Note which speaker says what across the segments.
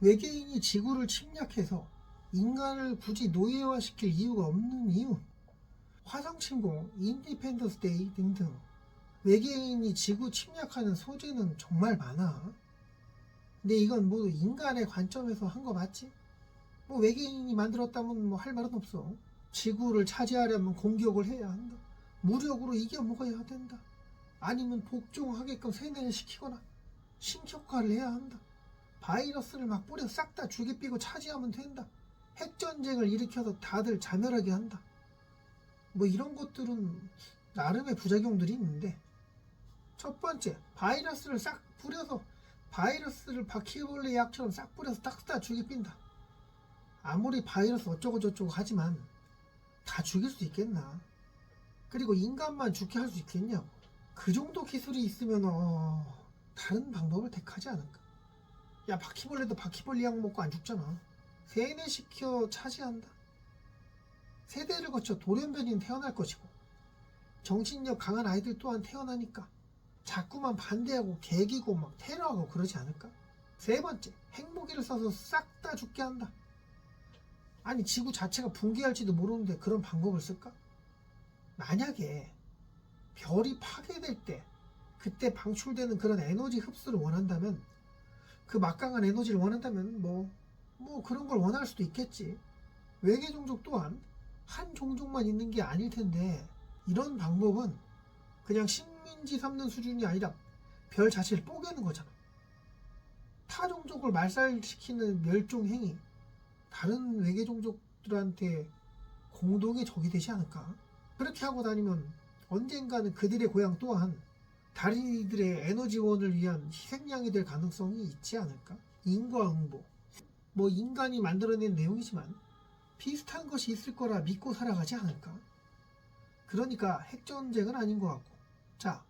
Speaker 1: 외계인이 지구를 침략해서 인간을 굳이 노예화시킬 이유가 없는 이유, 화성침공, 인디펜던스 데이 등등 외계인이 지구 침략하는 소재는 정말 많아. 근데 이건 모두 인간의 관점에서 한 거 맞지? 뭐 외계인이 만들었다면 뭐 할 말은 없어. 지구를 차지하려면 공격을 해야 한다. 무력으로 이겨먹어야 된다. 아니면 복종하게끔 세뇌를 시키거나 신격화를 해야 한다. 바이러스를 막 뿌려 싹 다 죽이삐고 차지하면 된다. 핵전쟁을 일으켜서 다들 자멸하게 한다. 뭐 이런 것들은 나름의 부작용들이 있는데, 첫 번째, 바이러스를 싹 뿌려서 바이러스를 바퀴벌레 약처럼 싹 뿌려서 싹 다 죽이빈다. 아무리 바이러스 어쩌고 저쩌고 하지만 다 죽일 수 있겠나? 그리고 인간만 죽게 할 수 있겠냐고. 그 정도 기술이 있으면 다른 방법을 택하지 않을까? 야, 바퀴벌레도 바퀴벌레 약 먹고 안 죽잖아. 세뇌시켜 차지한다. 세대를 거쳐 돌연변이는 태어날 것이고, 정신력 강한 아이들 또한 태어나니까 자꾸만 반대하고 개기고 막 테러하고 그러지 않을까? 세 번째, 핵무기를 써서 싹 다 죽게 한다. 아니, 지구 자체가 붕괴할지도 모르는데 그런 방법을 쓸까? 만약에 별이 파괴될 때 그때 방출되는 그런 에너지 흡수를 원한다면, 그 막강한 에너지를 원한다면 뭐 그런 걸 원할 수도 있겠지. 외계 종족 또한 한 종족만 있는 게 아닐 텐데, 이런 방법은 그냥 식민지 삼는 수준이 아니라 별 자체를 뽀개는 거잖아. 타 종족을 말살시키는 멸종 행위, 다른 외계 종족들한테 공동의 적이 되지 않을까? 그렇게 하고 다니면 언젠가는 그들의 고향 또한 다른 이들의 에너지원을 위한 희생양이 될 가능성이 있지 않을까? 인과응보, 뭐 인간이 만들어낸 내용이지만 비슷한 것이 있을 거라 믿고 살아가지 않을까? 그러니까 핵전쟁은 아닌 것 같고, 자,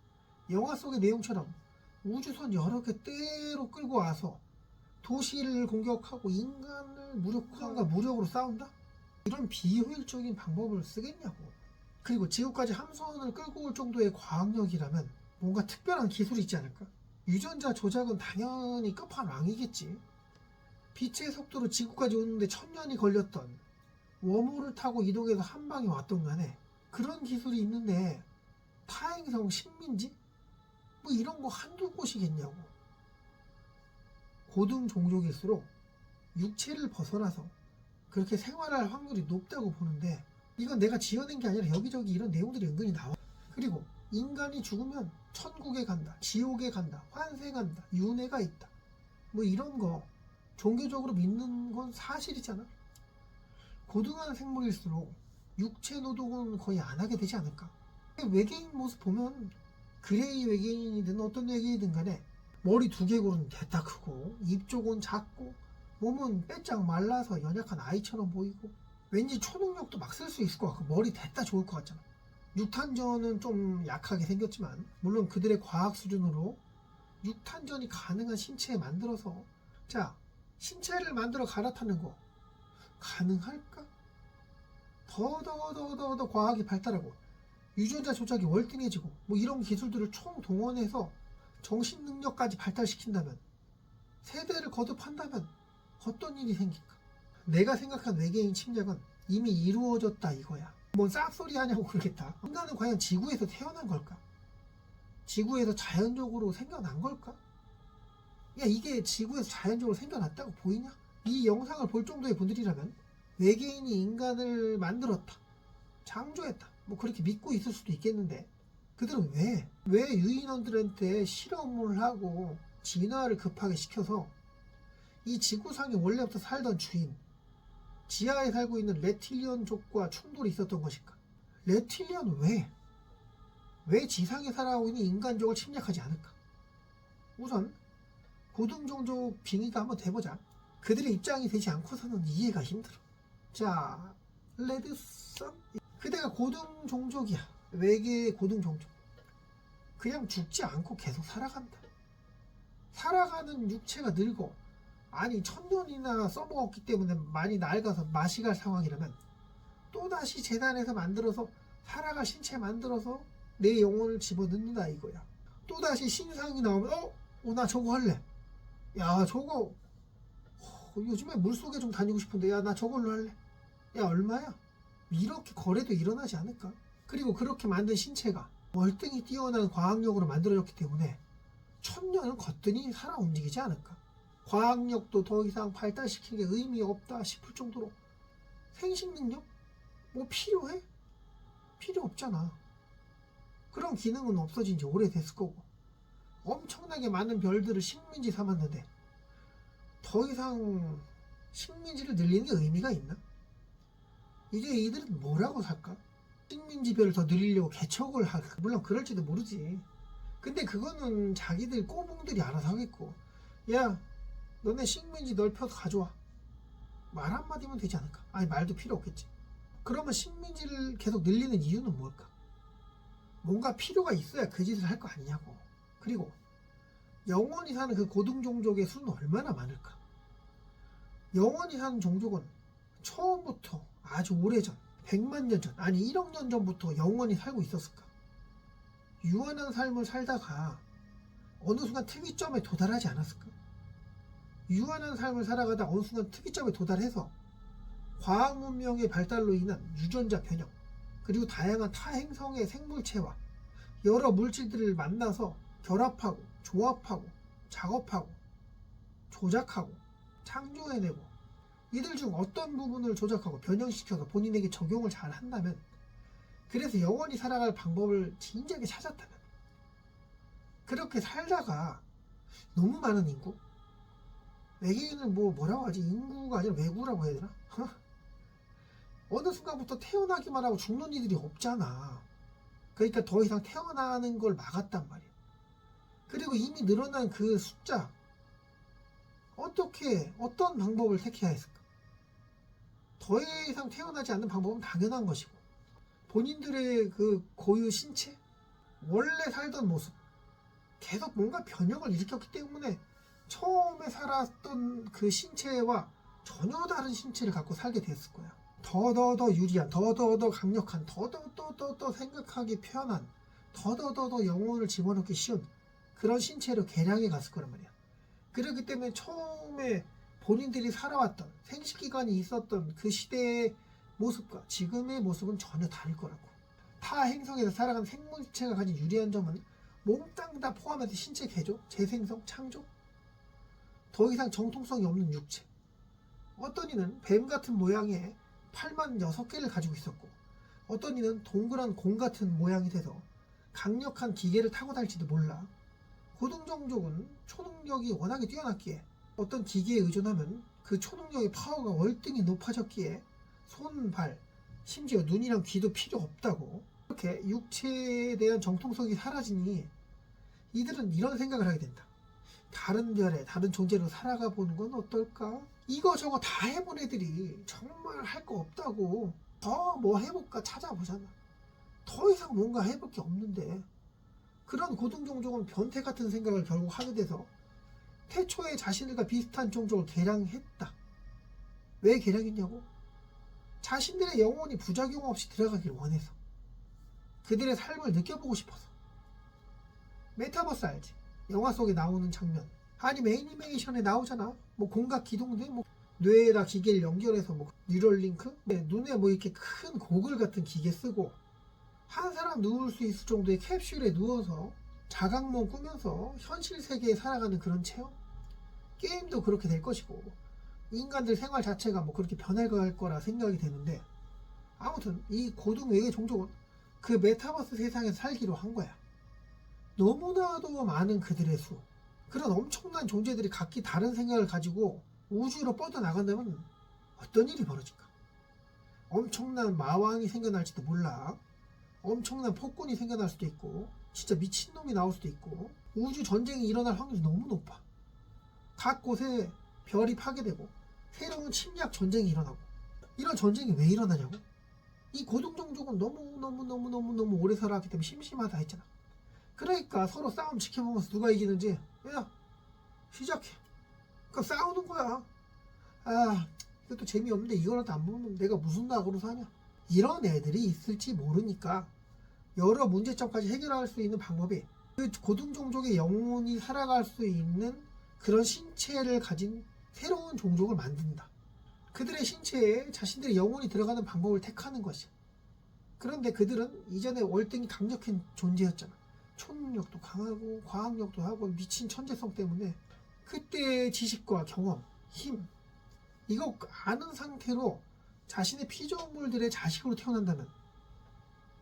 Speaker 1: 영화 속의 내용처럼 우주선 여러 개 때로 끌고 와서 도시를 공격하고 인간을 무력으로 싸운다? 이런 비효율적인 방법을 쓰겠냐고. 그리고 지구까지 함선을 끌고 올 정도의 과학력이라면 뭔가 특별한 기술이 있지 않을까? 유전자 조작은 당연히 끝판왕이겠지. 빛의 속도로 지구까지 오는데 1000년이 걸렸던, 웜홀을 타고 이동해서 한 방에 왔던 간에 그런 기술이 있는데 타행성 식민지? 뭐 이런 거 한두 곳이겠냐고. 고등 종족일수록 육체를 벗어나서 그렇게 생활할 확률이 높다고 보는데, 이건 내가 지어낸 게 아니라 여기저기 이런 내용들이 은근히 나와. 그리고 인간이 죽으면 천국에 간다, 지옥에 간다, 환생한다, 윤회가 있다, 뭐 이런 거 종교적으로 믿는 건 사실이잖아. 고등한 생물일수록 육체 노동은 거의 안 하게 되지 않을까. 외계인 모습 보면 그레이 외계인이든 어떤 외계인이든 간에 머리 두개골은 대따 크고 입 쪽은 작고 몸은 빼짝 말라서 연약한 아이처럼 보이고, 왠지 초능력도 막 쓸 수 있을 것 같고 머리 대따 좋을 것 같잖아. 육탄전은 좀 약하게 생겼지만 물론 그들의 과학 수준으로 육탄전이 가능한 신체 만들어서, 자, 신체를 만들어 갈아타는 거 가능할까? 더 과학이 발달하고 유전자 조작이 월등해지고 뭐 이런 기술들을 총동원해서 정신 능력까지 발달시킨다면, 세대를 거듭한다면 어떤 일이 생길까? 내가 생각한 외계인 침략은 이미 이루어졌다 이거야. 뭔 쌉소리 하냐고 그러겠다. 인간은 과연 지구에서 태어난 걸까? 지구에서 자연적으로 생겨난 걸까? 야, 이게 지구에서 자연적으로 생겨났다고 보이냐? 이 영상을 볼 정도의 분들이라면 외계인이 인간을 만들었다, 창조했다, 뭐 그렇게 믿고 있을 수도 있겠는데, 그들은 왜 유인원들한테 실험을 하고 진화를 급하게 시켜서 이 지구상에 원래부터 살던 주인, 지하에 살고 있는 레틸리언족과 충돌이 있었던 것일까? 레틸리언은 왜 지상에 살아가고 있는 인간족을 침략하지 않을까? 우선 고등종족 빙의가 한번 돼보자. 그들의 입장이 되지 않고서는 이해가 힘들어. 자, 레드썬? 그대가 고등종족이야. 외계의 고등종족. 그냥 죽지 않고 계속 살아간다. 살아가는 육체가 늙어, 아니 1000년이나 써먹었기 때문에 많이 낡아서 맛이 갈 상황이라면 또다시 재단에서 만들어서 살아갈 신체 만들어서 내 영혼을 집어넣는다 이거야. 또다시 신상이 나오면 나 저거 할래. 야, 저거 요즘에 물속에 좀 다니고 싶은데 야 나 저걸로 할래. 야 얼마야? 이렇게 거래도 일어나지 않을까? 그리고 그렇게 만든 신체가 월등히 뛰어난 과학력으로 만들어졌기 때문에 천년은 거뜬히 살아 움직이지 않을까? 과학력도 더 이상 발달시키는 게 의미 없다 싶을 정도로 생식 능력? 뭐 필요해? 필요 없잖아. 그런 기능은 없어진 지 오래됐을 거고 엄청나게 많은 별들을 식민지 삼았는데 더 이상 식민지를 늘리는 게 의미가 있나? 이제 이들은 뭐라고 살까? 식민지별을 더 늘리려고 개척을 할까? 물론 그럴지도 모르지. 근데 그거는 자기들 꼬붕들이 알아서 하겠고 야 너네 식민지 넓혀서 가져와 말 한마디면 되지 않을까? 아니 말도 필요 없겠지. 그러면 식민지를 계속 늘리는 이유는 뭘까? 뭔가 필요가 있어야 그 짓을 할 거 아니냐고. 그리고 영원히 사는 그 고등종족의 수는 얼마나 많을까? 영원히 사는 종족은 처음부터 아주 오래전 100만 년 전, 아니 1억 년 전부터 영원히 살고 있었을까? 유한한 삶을 살다가 어느 순간 특이점에 도달하지 않았을까? 유한한 삶을 살아가다 어느 순간 특이점에 도달해서 과학 문명의 발달로 인한 유전자 변형, 그리고 다양한 타행성의 생물체와 여러 물질들을 만나서 결합하고 조합하고 작업하고 조작하고 창조해내고 이들 중 어떤 부분을 조작하고 변형시켜서 본인에게 적용을 잘 한다면, 그래서 영원히 살아갈 방법을 진작에 찾았다면, 그렇게 살다가 너무 많은 인구, 외계인은 뭐라고 하지? 인구가 아니라 외구라고 해야 되나? 어느 순간부터 태어나기만 하고 죽는 이들이 없잖아. 그러니까 더 이상 태어나는 걸 막았단 말이야. 그리고 이미 늘어난 그 숫자, 어떤 방법을 택해야 했을까? 더 이상 태어나지 않는 방법은 당연한 것이고, 본인들의 그 고유 신체, 원래 살던 모습, 계속 뭔가 변형을 일으켰기 때문에 처음에 살았던 그 신체와 전혀 다른 신체를 갖고 살게 됐을 거야. 더더더 유리한, 더더더 강력한, 더더더 생각하기 편한, 더더더 영혼을 집어넣기 쉬운 그런 신체로 개량해 갔을 거란 말이야. 그렇기 때문에 처음에 본인들이 살아왔던 생식기관이 있었던 그 시대의 모습과 지금의 모습은 전혀 다를 거라고. 타 행성에서 살아간 생물체가 가진 유리한 점은 몽땅 다 포함해서 신체 개조, 재생성, 창조, 더 이상 정통성이 없는 육체. 어떤 이는 뱀 같은 모양의 팔만 6개를 가지고 있었고, 어떤 이는 동그란 공 같은 모양이 돼서 강력한 기계를 타고 다닐지도 몰라. 고등종족은 초능력이 워낙에 뛰어났기에 어떤 기계에 의존하면 그 초능력의 파워가 월등히 높아졌기에 손, 발, 심지어 눈이랑 귀도 필요 없다고. 이렇게 육체에 대한 정통성이 사라지니 이들은 이런 생각을 하게 된다. 다른 별에 다른 존재로 살아가 보는 건 어떨까? 이거 저거 다 해본 애들이 정말 할 거 없다고. 더 뭐 해볼까 찾아보잖아. 더 이상 뭔가 해볼 게 없는데, 그런 고등종족은 변태 같은 생각을 결국 하게 돼서 태초에 자신들과 비슷한 종족을 개량했다. 왜 개량했냐고? 자신들의 영혼이 부작용 없이 들어가길 원해서, 그들의 삶을 느껴보고 싶어서. 메타버스 알지? 영화 속에 나오는 장면, 아니면 애니메이션에 나오잖아. 뭐 공각 기동대, 뭐 뇌에다 기계를 연결해서 뭐 뉴럴링크, 눈에 뭐 이렇게 큰 고글 같은 기계 쓰고 한 사람 누울 수 있을 정도의 캡슐에 누워서 자각몽 꾸면서 현실 세계에 살아가는 그런 체험. 게임도 그렇게 될 것이고 인간들 생활 자체가 뭐 그렇게 변해갈 거라 생각이 되는데, 아무튼 이 고등 외계 종족은 그 메타버스 세상에서 살기로 한 거야. 너무나도 많은 그들의 수, 그런 엄청난 존재들이 각기 다른 생각을 가지고 우주로 뻗어나간다면 어떤 일이 벌어질까? 엄청난 마왕이 생겨날지도 몰라. 엄청난 폭군이 생겨날 수도 있고, 진짜 미친놈이 나올 수도 있고, 우주 전쟁이 일어날 확률이 너무 높아. 각 곳에 별이 파괴되고 새로운 침략 전쟁이 일어나고. 이런 전쟁이 왜 일어나냐고? 이 고등종족은 너무 오래 살아왔기 때문에 심심하다 했잖아. 그러니까 서로 싸움 지켜보면서 누가 이기는지, 야 시작해. 그러니까 싸우는 거야. 아 이것도 재미없는데 이거라도 안 보면 내가 무슨 낙으로 사냐. 이런 애들이 있을지 모르니까 여러 문제점까지 해결할 수 있는 방법이 그 고등종족의 영혼이 살아갈 수 있는 그런 신체를 가진 새로운 종족을 만든다. 그들의 신체에 자신들의 영혼이 들어가는 방법을 택하는 것이야. 그런데 그들은 이전에 월등히 강력한 존재였잖아. 초능력도 강하고 과학력도 하고 미친 천재성 때문에 그때의 지식과 경험, 힘 이거 아는 상태로 자신의 피조물들의 자식으로 태어난다면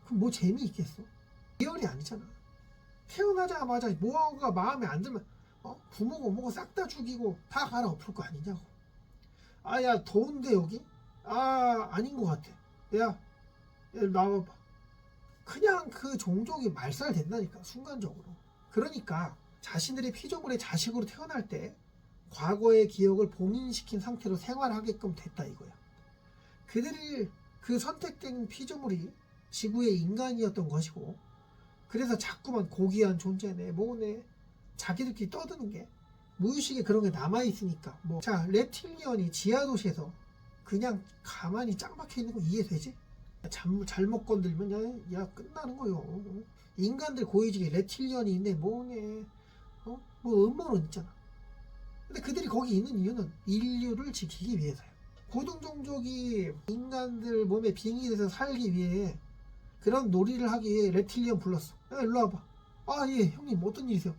Speaker 1: 그럼 뭐 재미있겠어? 리얼이 아니잖아. 태어나자마자 뭐가 마음에 안 들면 부모고 뭐고 싹 다 죽이고 다 갈아엎을 거 아니냐고. 야 더운데 여기? 아닌 것 같아. 야 나와봐. 그냥 그 종족이 말살된다니까 순간적으로. 그러니까 자신들의 피조물의 자식으로 태어날 때 과거의 기억을 봉인시킨 상태로 생활하게끔 됐다 이거야. 그들이 그 선택된 피조물이 지구의 인간이었던 것이고 그래서 자꾸만 고귀한 존재네 뭐네 자기들끼리 떠드는 게 무의식에 그런 게 남아있으니까 자 reptilian이 지하도시에서 그냥 가만히 짱 박혀있는 거 이해되지? 잘못 건들면 야 끝나는 거요. 인간들 고위직에 reptilian이 있네 뭐네 뭐 음모론 있잖아. 근데 그들이 거기 있는 이유는 인류를 지키기 위해서야. 고등종족이 인간들 몸에 빙의 돼서 살기 위해 그런 놀이를 하기 위해 reptilian 불렀어. 야 일로 와봐. 예 형님 어떤 일이세요?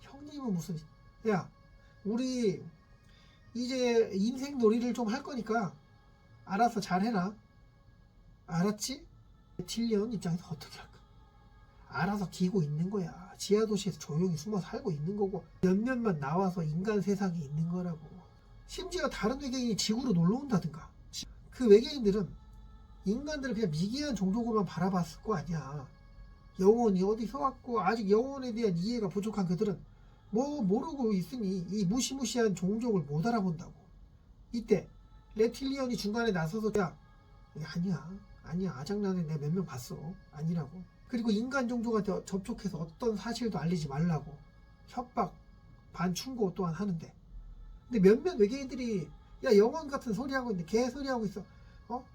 Speaker 1: 형님은 무슨 야 우리 이제 인생 놀이를 좀 할 거니까 알아서 잘해라. 알았지? reptilian 입장에서 어떻게 할까? 알아서 기고 있는 거야. 지하도시에서 조용히 숨어 살고 있는 거고 몇몇만 나와서 인간 세상에 있는 거라고. 심지어 다른 외계인이 지구로 놀러 온다든가. 그 외계인들은 인간들을 그냥 미개한 종족으로만 바라봤을 거 아니야. 영혼이 어디서 왔고 아직 영혼에 대한 이해가 부족한 그들은 모르고 있으니 이 무시무시한 종족을 못 알아본다고. 이때 reptilian이 중간에 나서서 야 아니야 아장난에 내가 몇 명 봤어 아니라고. 그리고 인간 종족한테 접촉해서 어떤 사실도 알리지 말라고 협박 반충고 또한 하는데 근데 몇몇 외계인들이 영혼 같은 소리 하고 있는데 개소리 하고 있어.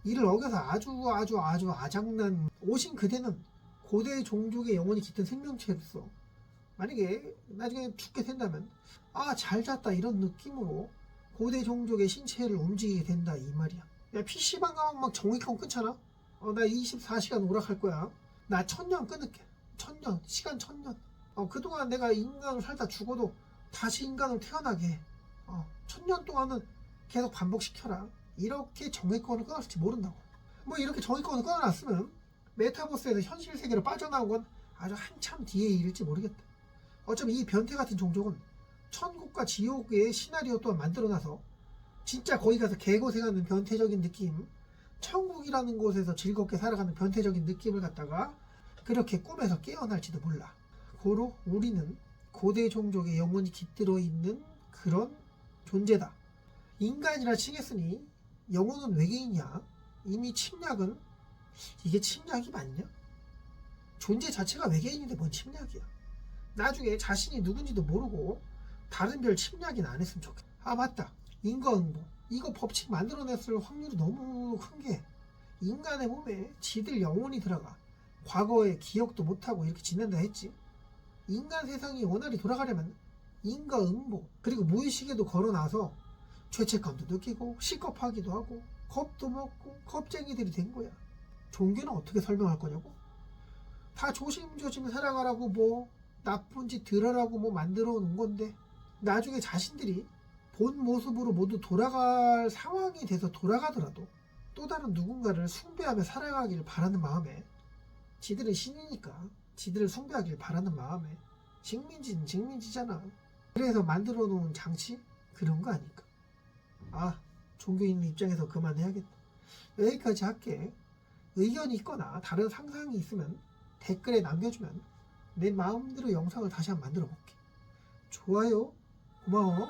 Speaker 1: 이를 어겨서 아주 아장난. 오신 그대는 고대 종족의 영혼이 깃든 생명체로서 만약에 나중에 죽게 된다면 잘 잤다 이런 느낌으로 고대 종족의 신체를 움직이게 된다 이 말이야. PC방 가면 막 정액권 끊잖아. 나 24시간 오락할 거야. 나 1000년 끊을게. 1000년 시간 1000년. 그동안 내가 인간으로 살다 죽어도 다시 인간으로 태어나게 해. 1000년 동안은 계속 반복시켜라. 이렇게 정액권을 끊었을지 모른다고. 이렇게 정액권을 끊어놨으면 메타버스에서 현실 세계로 빠져나온 건 아주 한참 뒤의 일일지 모르겠다. 어차피 이 변태 같은 종족은 천국과 지옥의 시나리오 또한 만들어놔서 진짜 거기 가서 개고생하는 변태적인 느낌, 천국이라는 곳에서 즐겁게 살아가는 변태적인 느낌을 갖다가 그렇게 꿈에서 깨어날지도 몰라. 고로 우리는 고대 종족의 영혼이 깃들어 있는 그런 존재다. 인간이라 칭했으니 영혼은 외계인이야. 이미 침략은 이게 침략이 맞냐? 존재 자체가 외계인인데 뭔 침략이야. 나중에 자신이 누군지도 모르고 다른 별 침략이나 안 했으면 좋겠다. 맞다. 인과응보. 이거 법칙 만들어냈을 확률이 너무 큰 게 인간의 몸에 지들 영혼이 들어가 과거에 기억도 못하고 이렇게 지낸다 했지. 인간 세상이 원활히 돌아가려면 인과응보 그리고 무의식에도 걸어놔서 죄책감도 느끼고 시겁하기도 하고 겁도 먹고 겁쟁이들이 된 거야. 종교는 어떻게 설명할 거냐고? 다 조심조심 살아가라고 나쁜 짓 들어라고 만들어 놓은 건데 나중에 자신들이 본 모습으로 모두 돌아갈 상황이 돼서 돌아가더라도 또 다른 누군가를 숭배하며 살아가기를 바라는 마음에 지들은 신이니까 지들을 숭배하기를 바라는 마음에 식민지는 식민지잖아. 그래서 만들어 놓은 장치? 그런 거 아닐까? 종교인 입장에서 그만해야겠다. 여기까지 할게. 의견이 있거나 다른 상상이 있으면 댓글에 남겨주면 내 마음대로 영상을 다시 한번 만들어 볼게. 좋아요 고마워.